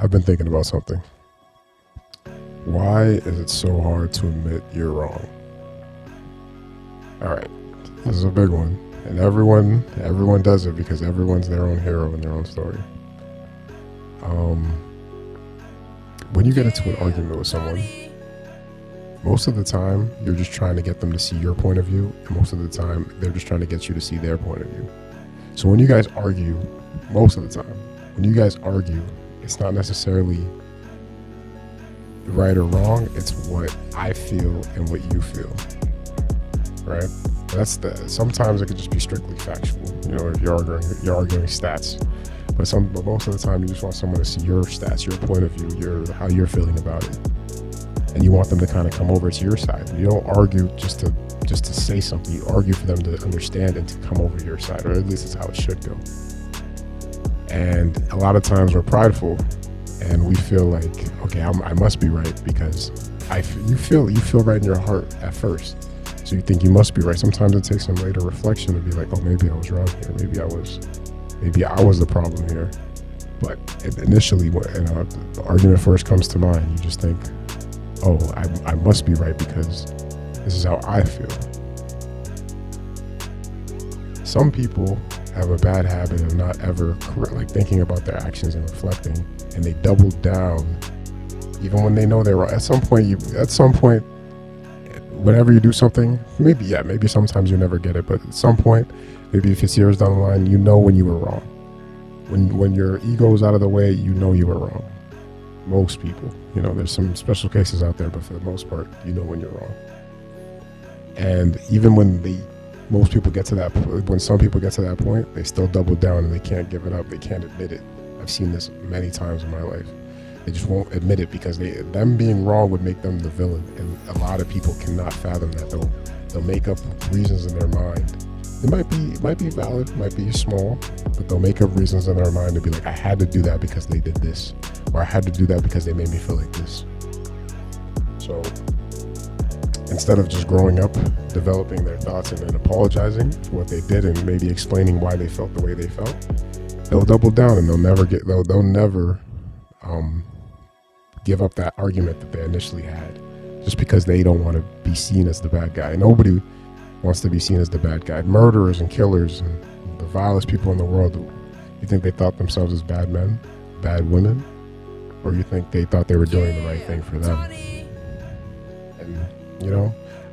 I've been thinking about something. Why is it so hard to admit you're wrong? All right, this is a big one, and everyone does it because everyone's their own hero in their own story. When you get into an argument with someone, most of the time you're just trying to get them to see your point of view, and most of the time they're just trying to get you to see their point of view. So when you guys argue, most of the time, when you guys argue, it's not necessarily right or wrong, it's what I feel and what you feel, right? Sometimes it could just be strictly factual, if you're arguing stats, but most of the time you just want someone to see your stats, your point of view, how you're feeling about it, and you want them to kind of come over to your side. You don't argue just to say something. You argue for them to understand and to come over to your side, or at least it's how it should go. And a lot of times we're prideful, and we feel like, okay, I must be right because you feel right in your heart at first. So you think you must be right. Sometimes it takes some later reflection to be like, oh, maybe I was wrong here. Maybe I was the problem here. But initially, when the argument first comes to mind, you just think, oh, I must be right because this is how I feel. Some people have a bad habit of not ever thinking about their actions and reflecting, and they double down even when they know they're wrong. At some point, whenever you do something, maybe sometimes you never get it, but at some point, maybe if it's years down the line, when you were wrong. When your ego is out of the way, you were wrong. Most people, there's some special cases out there, but for the most part, when you're wrong. And even when most people get to that point, when some people get to that point, they still double down and they can't give it up. They can't admit it. I've seen this many times in my life. They just won't admit it because them being wrong would make them the villain. And a lot of people cannot fathom that. They'll make up reasons in their mind. It might be valid, might be small, but they'll make up reasons in their mind to be like, I had to do that because they did this, or I had to do that because they made me feel like this. So instead of just growing up, developing their thoughts and then apologizing for what they did and maybe explaining why they felt the way they felt, they'll double down and they'll never give up that argument that they initially had, just because they don't want to be seen as the bad guy. Nobody wants to be seen as the bad guy. Murderers and killers and the vilest people in the world, you think they thought themselves as bad men, bad women, or you think they thought they were doing the right thing for them? And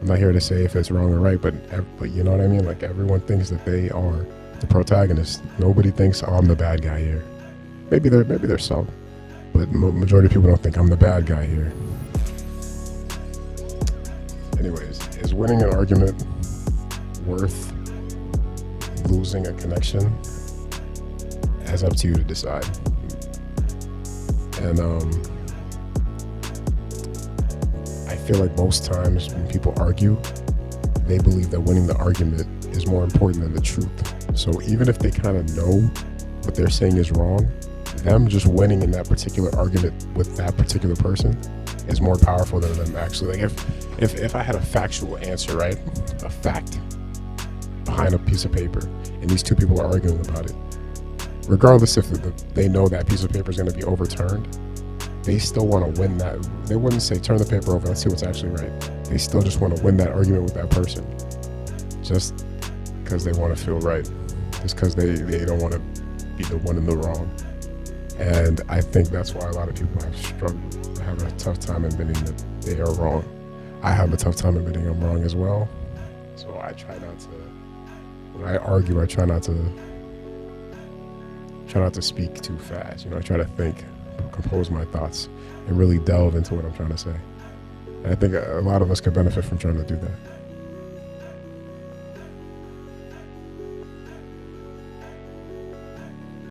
I'm not here to say if it's wrong or right, but you know what I mean? Like, everyone thinks that they are the protagonist. Nobody thinks, oh, I'm the bad guy here. Maybe there's some, but majority of people don't think I'm the bad guy here. Anyways, is winning an argument worth losing a connection? That's up to you to decide. And I feel like most times when people argue, they believe that winning the argument is more important than the truth. So even if they kind of know what they're saying is wrong, them just winning in that particular argument with that particular person is more powerful than them actually. Like if I had a factual answer, right? A fact behind a piece of paper, and these two people are arguing about it, regardless if they know that piece of paper is going to be overturned, they still want to win that. They wouldn't say, turn the paper over, let's see what's actually right. They still just want to win that argument with that person, just because they want to feel right, just because they don't want to be the one in the wrong. And I think that's why a lot of people have a tough time admitting that they are wrong. I have a tough time admitting I'm wrong as well. So I try not to, when I argue, I try not to speak too fast. I try to think, compose my thoughts, and really delve into what I'm trying to say. And I think a lot of us could benefit from trying to do that.